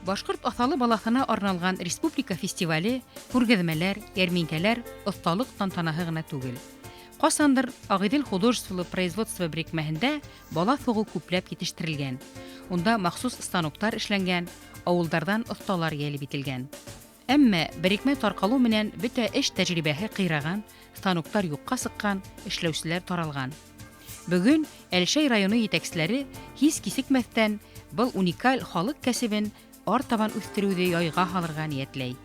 Башкорт аҫалы балаҫына арналған республика фестивале, күргәҙмәләр, йәрминкәләр, оҫталыҡ тантанаһы ғына түгел. Ҡасандыр Ағиҙел художество производство берекмәһендә бала ҫоғо күпләп етештерелгән. Унда махсус станоктар эшләнгән, ауылдарҙан оҫталар йәлеп ителгән. Әммә берекмә тарҡалыу менән бөтә эш тәжрибәһе ҡыйраған, станоктар юҡҡа сыҡҡан, эшләүселәр таралған. Бөгөн Әлшәй районы етәкселәре һис кисекмәҫтән был уникаль халыҡ кәсебен артабан үҫтереүҙе яйға һалырға ниәтләй.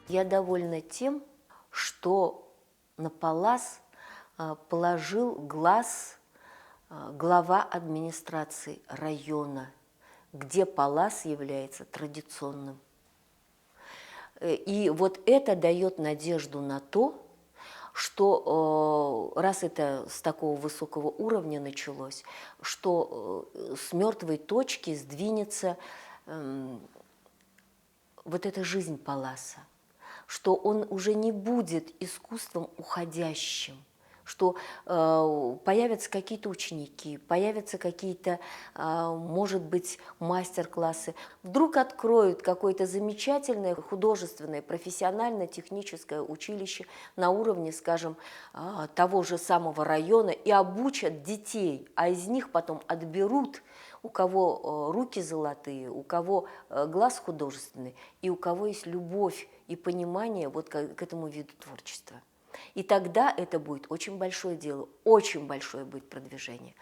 Я довольна тем, что на Палас положил глаз глава администрации района, где Палас является традиционным. И вот это дает надежду на то, что раз это с такого высокого уровня началось, что с мертвой точки сдвинется вот эта жизнь Паласа, что он уже не будет искусством уходящим, что появятся какие-то ученики, появятся какие-то, может быть, мастер-классы. Вдруг откроют какое-то замечательное художественное, профессионально-техническое училище на уровне, скажем, того же самого района и обучат детей, а из них потом отберут, у кого руки золотые, у кого глаз художественный, и у кого есть любовь и понимание вот к этому виду творчества. И тогда это будет очень большое дело, очень большое будет продвижение.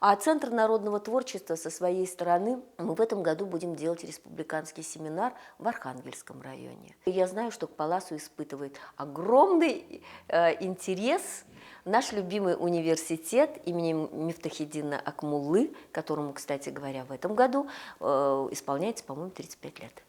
А Центр народного творчества со своей стороны, мы в этом году будем делать республиканский семинар в Архангельском районе. И я знаю, что к Паласу испытывает огромный интерес наш любимый университет имени Мифтахиддина Акмуллы, которому, кстати говоря, в этом году исполняется, по-моему, 35 лет.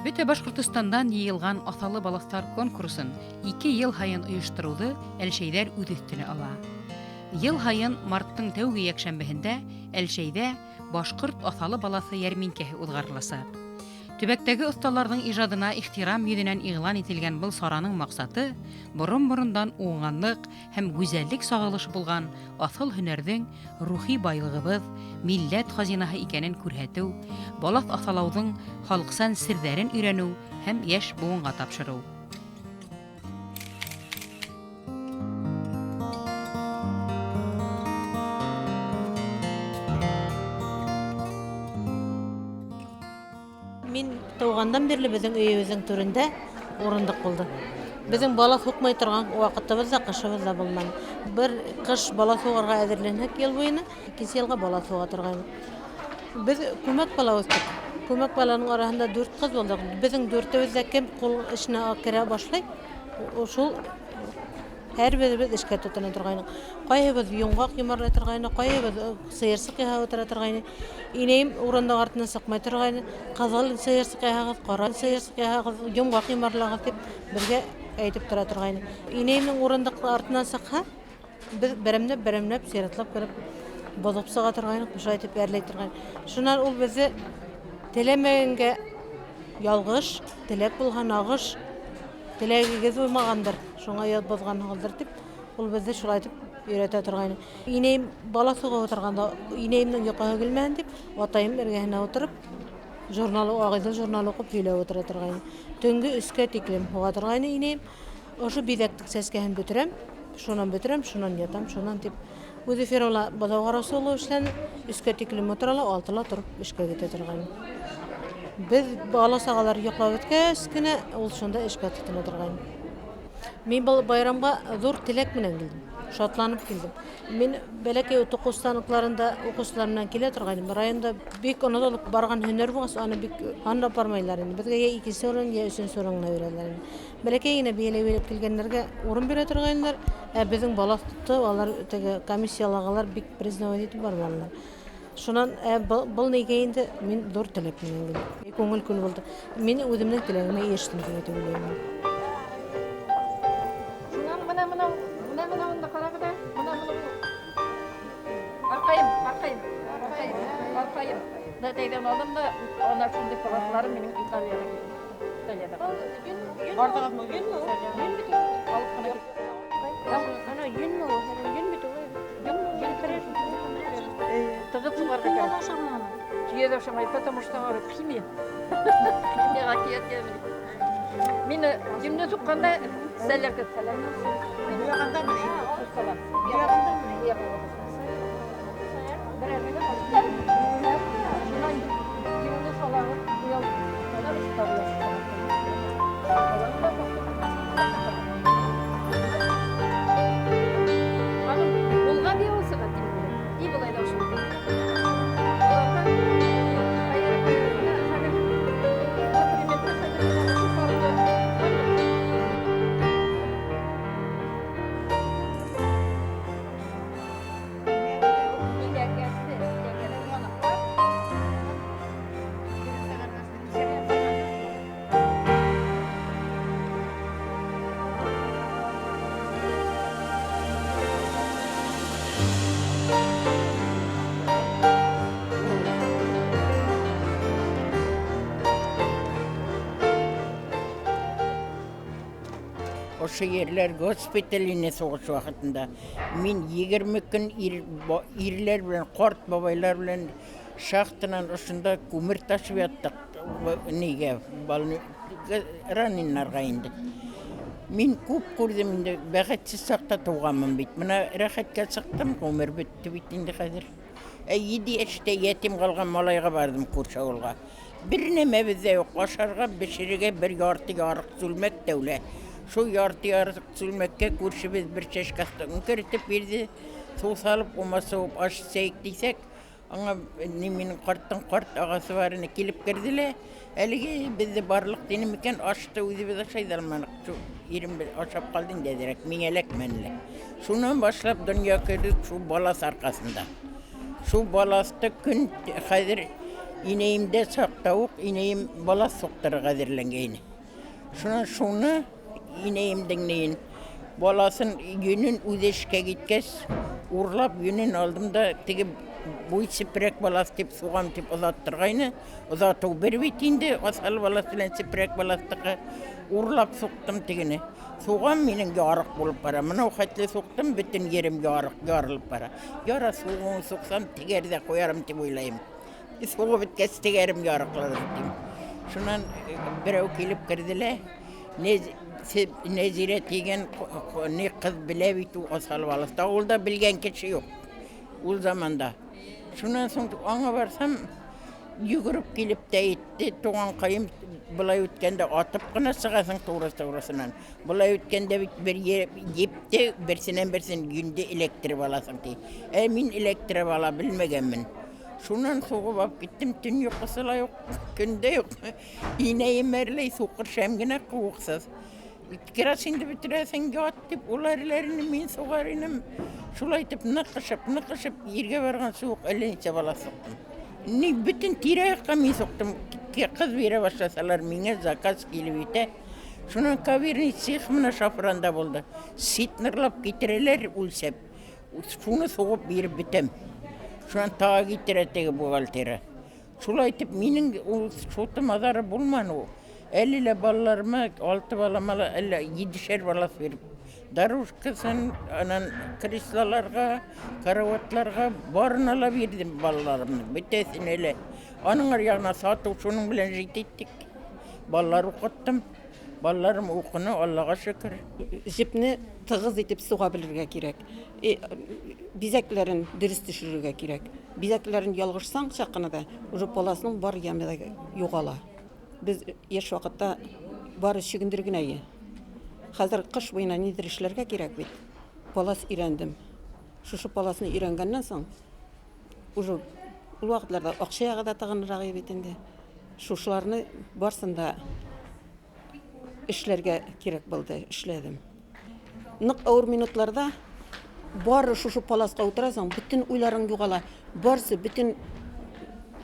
Бөтә Башҡортостандан йыйылған аҫалы балаҫтар конкурсын 2 йыл һайын ойоштороуҙы Әлшәйҙәр үҙ өҫтөнә ала. Йыл һайын марттың тәүге йәкшәмбеһендә Әлшәйҙә башҡорт аҫалы балаҫы йәрминкәһе уҙғарыласаҡ. Төбәктәге оҫталарҙың ижадына ихтирам йөҙөнән иғлан ителгән был сараның маҡсаты борон-борондан уңғанлыҡ һәм гүзәллек сағылышы булған аҫыл һөнәрҙең рухи байлығыбыҙ, милләт хазинаһы икәнен күрһәтеү, балаҫ аҫалауҙың халыҡсан серҙәрен өйрәнеү һәм йәш быуынға тапшырыу. Мин тыуғандан бирле безнең өйөбеҙҙең түрендә урындыҡ булды. Безнең бала һуҡмай торған ваҡытыбыҙ да, ҡышыбыҙ да булманы. Бер ҡыш бала һуғарға әҙерләнһәк йыл буйына, икенсе йылға бала һуға торғайныҡ. Беҙ күмәк бала үҫтек. Күмәк баланың араһында 4 ҡыҙ булдыҡ. Безнең 4-беҙ дә кем ҡул эшенә керә башлай, шул һәрберебеҙ эшкә тотона торғайныҡ. Ҡайһыбыҙ йомғаҡ йомарлай торғайны, ҡайһыбыҙ сыйырсыҡ яһап ултыра торғайны. Инәйем урындың артынан сыҡмай торғайны. Ҡыҙыл сыйырсыҡ яһағыҙ, ҡара сыйырсыҡ яһағыҙ, йомғаҡ йомарлағыҙ тип бергә әйтеп тора торғайны. Инәйемнең урындыҡ артынан сыҡһа, беҙ берәмләп сиратлап кереп Бозып сыға тұрғайын, құшайтып әрлей тұрғайын. Шынан ол бізді тілемегенге ялғыш, тілек болған ағыш, тілегігіз оймағандар. Шоңа яд бозған ғалдар деп, ол бізді шулайтып үйрете тұрғайын. Инейім бала суға отырғанда, инейімнің йоқаға келмән деп, отайым ергәһенә отырып, ағайдыл журналы оқып сөйлеп отыра тұрғайын. Түнгі үске тиклем хуға тұрғайын инейім. Ошы бидәктік сәскәһен бөтірем, шунан ятам, шунан деп. Өзі ферола базауғара солу эшлән, үске тиклем отырала, алтыла тұрып ішке кете тұрғайын. Біз бала сағалар йоқлап өткәс кенә, ул шунда ішке тотына тұрғайын. Мен байрамға зор тілек менен келдім. Шатланып келдім. Мен бәләкәй тоқустаныкларында оқушыларымнан келе тұрғайым. Районда бик онодолық барған хөнер болғас, аны бик анда бармайлар. Бізге я 2 орын, я 3 орынна берәләр. Бәләкәй генә биелеп келгәннәргә урын бирә торганнар. Безнең балақты алар теге комиссиялагалар бик признавать итеп бармалар. Шунан был нигә инде мин зур теләп менен келдем. Күңел күл булды. Мин үземнең теләгемә ирештем дип уйлыйм. Арқайым. Дәтейден алдым да, она шундый палатларым менің Италияға кетті. Артығыз мы, үйін мы? Үйін біту. Алыққана кетті. Ана үйін мы? Үйін біту. Үйін кірер. Тығып суғарға кәрі. Түйеді шамай, потому что ары пиме. Пимеға киет. Мені дүмне тұққанда сәләкі. Үйағанда міне? Үйағанда міне? Ошы ерлер госпиталіне соғыш вақытында мен 20 күн ирлер білен, қорт бабайлар білен шақтынан ұшында көмір ташып яттық неге, ранинларға енді. Мен көп көрдім, бәғетсіз сақта туғанмын бейт. Мына рахатқа сақтым, көмір бітті бейтінде қазір. 7 яшта етім қалған малайға бардым көрші ауылға. Bir neme bize yok, aşarga beşirige bir yarık sülmek devle. Şu yarık sülmekke kurşu biz bir çeşkastıgın kırıtıp birdi. Su salıp oma soğup aşı seyiktiysek, ana neminin kart ağası varını kelip girdile. Eligi bizde barlık denimiken aştı uydu biz aşaydalmanık. Şu 20 aşap kaldın dedirak, minelek menle. Şundan başlayıp dünya kördük şu balas arkasında. Şu balasta gün hazır ineğimde saktavuk, ineğim balas soktarı hazırlangayını. Şuna ineğimden neyin balasın yünün üzeşke gitkes, urlap yünün aldım da tegi bu sprek balas tip soğan tip uzattırgayını, uzatı bir bitinde asal balasıyla sprek balastığı urlap soktum tegini. Soğan benim yarık bulup para, mana o hatlı soktum bütün yerim yarılıp para. Yara soğan soksam tegerde koyarım tip oylayım. Soğuk bitkesi tegerim yarıkları tutayım. Şundan birey kelip girdile, Nezire tegen ne kız bile bitu asal balasta. Olda bilgen kişi yok. O zamanda. Şundan sonra ona varsam yugurip gelip de etti. Toğan kayım bulay ötkende atıp kına sığasın toğrasından. Bulay ötkende bir yepti birsin günde elektrik balasın diye. Emin elektrik bala bilmegenmin. Şundan soğuk alıp gittim, tün yok, ısıla yok, günde yok. İğneyi merleyi soğuk şemgine kovuksuz. Kirasını bitiresin yatıp, olarlarını min soğarınım. Şulaytıp nıkışıp, yerge vargan soğuk elinize bala soktum. Bütün tirayakka min soktum. Kız vere başlasalar mine zakaz gelivite. Şundan kavirini sihmına şafranda buldu. Sitnırlap getireler ulsep. Şunu soğup bir bitem. Шуан тага китеретеги бухгалтера. Шул айтып, минин шотум адары булман у. Әлиле балаларыма, 6 балама, әлі 7-шер балас беріп. Дорожкасын, анан креслоларга, караватларга барын ала бердим балаларымны. Бүтесін әлі. Аның аряғына сату шуның білен жететтік. Балалар оқыттым. Балаларым оқыны, Аллаға шүкір. Жіпні тығыз етіп суға білірге керек. Бизеклерін дұрыс түшірге керек. Бизеклерін ялғышсаң шаққанада, уже поласының бар ямеде юғала. Біз еш вақытта бары шүгіндірген әйі. Қазір қыш бойына недір ішлерге керек бет. Полас үйрендім. Шушы поласыны үйренгеннен соң, уже бұл вақытларда ақшаяға да тағынырақ ебетінде. Шушыларыны барсында ішлерге керек болды, ішледім. Нық ауыр минутларда бары шушы паласқа отырасың, бүтін ойларың юғала. Барсы бүтін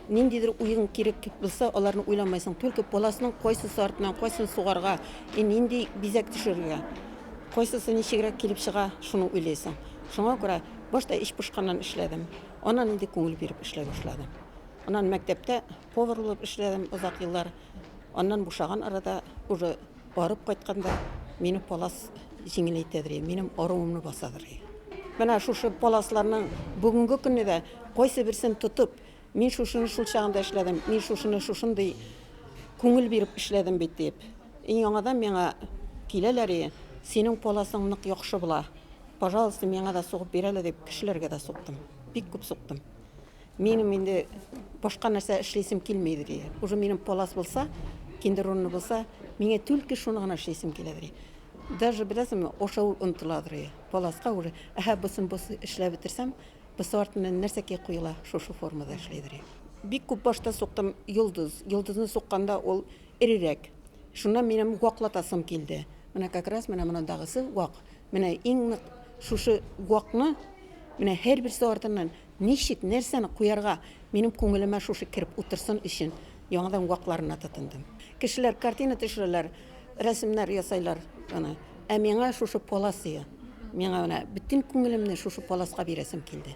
нендейдір ойың керек білсе, оларын ойламайсың. Только паласының қойсы сартынан, қойсын суғарға, нендей бизек түшірге. Қойсысы нешегірек келіп шыға, шуны ойлайсың. Шуңа көре, башта іш пұшқаннан ішледім. Онан енді көңіл беріп ішлеп ішладым. Онан мәктепте повар болып ішледім ұзақ еллар. Онан бұшаған арада уже барып қайтқанда мені палас жеңілейтедір, менің орымымны басадыр. Мына шушы паласларның бүгінгі күні де қойсы бірсін тұтып, мен шушыны шул шағында ішледім, мен шушыны шушындай көңіл беріп ішледім бет деп. Яңадан меңа келелері, сенің паласың нық яқшы бұла. Пожалуйста, меңа да соғып берелі деп кішілерге да соқтым. Бик көп соқтым. Менің енді башқа нәрсе ішлесім келмейді де. Уже менің палас болса, кендер орны болса, менге түлкі шуны ғана ішлесім келеді. Даже білесім, ошау ұнтыладыр. Паласқа уже, бұсын ішлеп бітірсем, бұсы артынан нәрсеке қойыла шошу формада ішлейдір. Бик көп башта соқтым йылдыз. Йылдызны соққанда ол әрірек. Шуна менің уақлатасым келді. Мына как раз мынадағысы уақ. Мына ең шушы уақны, мына әр бірсі артынан нешік нәрсені қоярға менің көңіліме шушы кіріп отырсын үшін яңадан уақларына татындым. Кішілер картина түшірілер, рәсімлер ясайлар. Меңа шушы поласы. Меңа бүттін көңілімні шушы поласқа бересім келді.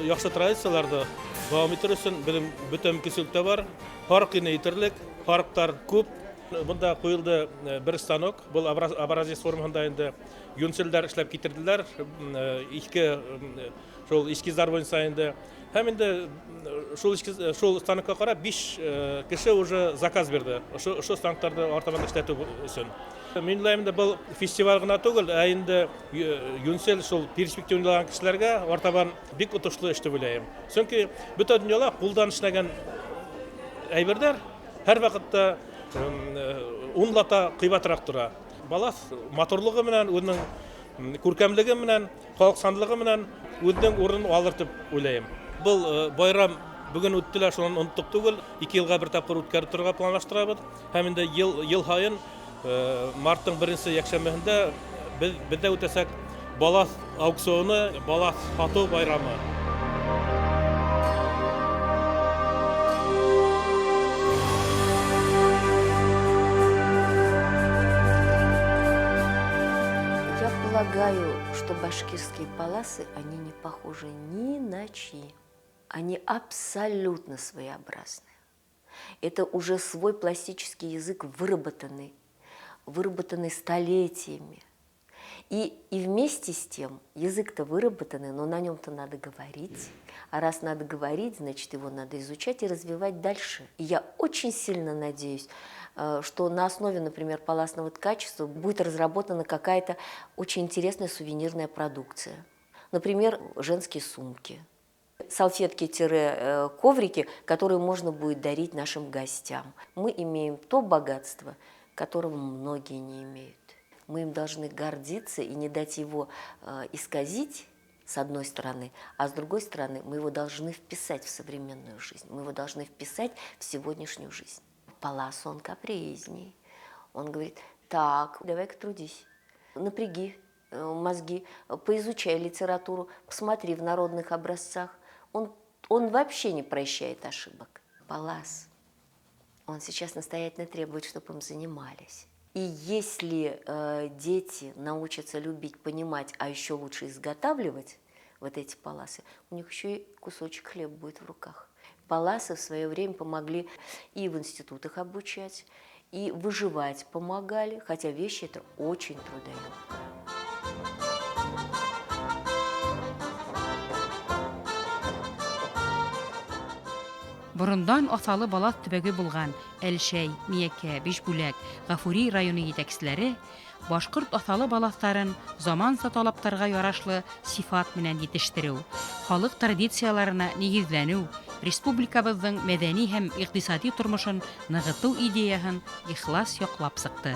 Яхшы традицияларды давам итер өчен безнең бөтен кесилтә бар. Парк кенәйтерлек, парктар күп. Бунда куелды бер станок. Бул образец формасында инде юнселдер эшләп китерделәр. Ике шул эскизлар буенча инде. Һәм инде шул станокка карап 5 кеше уже заказ бирде. Ошо станокларда артабан эшләтү өчен. Мин уйлыйм да бу фестиваль гына түгел, ә инде юнсел шул перспективаланган кешеләргә артабан бик отышлы эш дип уйлыйм. Чөнки бөтен дөньяда кулдан эшләгән әйберләр һәр вакытта унлата кыйбатрак тора. Балас моторлыгы менән, үзенең күркәмлеге менән, халыксанлыгы менән үзенең урынын алыр дип уйлыйм. Бул байрам бүген үттеләр, шуны оныттык түгел. 2 елга бер тапкыр үткәреп торырга планлаштырабыз. Һәм инде ел һайын марттың 1 якшәмбесендә бездә үтәсәк балас аукционы, балас сату байрамы. Я полагаю, что башкирские паласы, они не похожи ни на чьи. Они абсолютно своеобразны. Это уже свой пластический язык, выработанный столетиями. И вместе с тем язык-то выработанный, но на нем-то надо говорить. А раз надо говорить, значит, его надо изучать и развивать дальше. И я очень сильно надеюсь, что на основе, например, паласного ткачества будет разработана какая-то очень интересная сувенирная продукция. Например, женские сумки, салфетки-коврики, которые можно будет дарить нашим гостям. Мы имеем то богатство, которого многие не имеют. Мы им должны гордиться и не дать его исказить, с одной стороны, а с другой стороны, мы его должны вписать в современную жизнь, мы его должны вписать в сегодняшнюю жизнь. Палас, он капризней. Он говорит: так, давай-ка трудись, напряги мозги, поизучай литературу, посмотри в народных образцах. Он вообще не прощает ошибок. Палас, он сейчас настоятельно требует, чтобы им занимались. И если дети научатся любить, понимать, а еще лучше изготавливать вот эти паласы, у них еще и кусочек хлеба будет в руках. Паласы в свое время помогли и в институтах обучать, и выживать помогали, хотя вещи это очень трудоемкие. Борындан асалы балас төбәге булган Әлшәй, Миякә, Бишбүләк, Гафури районы җитәкчеләре башкорт асалы баластарын заманса талаптарга ярашлы сифат менән җитештерү, халык традицияларына нигезләнү, республикабызның мәдәни һәм икътисади тормышын ныгыту идеяһын ихлас яклап сыкты.